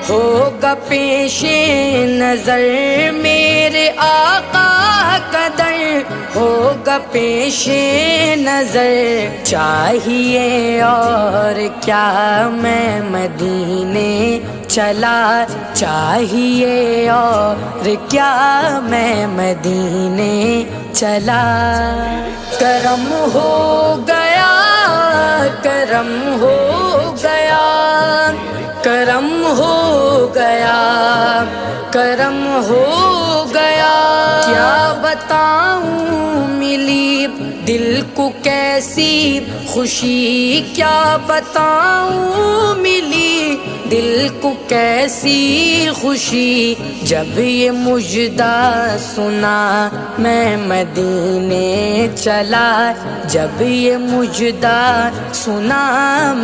ہوگا پیش نظر میرے آقا کا در ہوگا پیش نظر چاہیے اور کیا میں مدینے چلا چاہیے اور کیا میں مدینے چلا کرم ہو گیا کرم ہو گیا کرم ہو گیا کرم ہو گیا کیا بتاؤں ملی دل کو کیسی خوشی کیا بتاؤں ملی دل کو کیسی خوشی جب یہ مژدہ سنا میں مدینے چلا جب یہ مژدہ سنا میں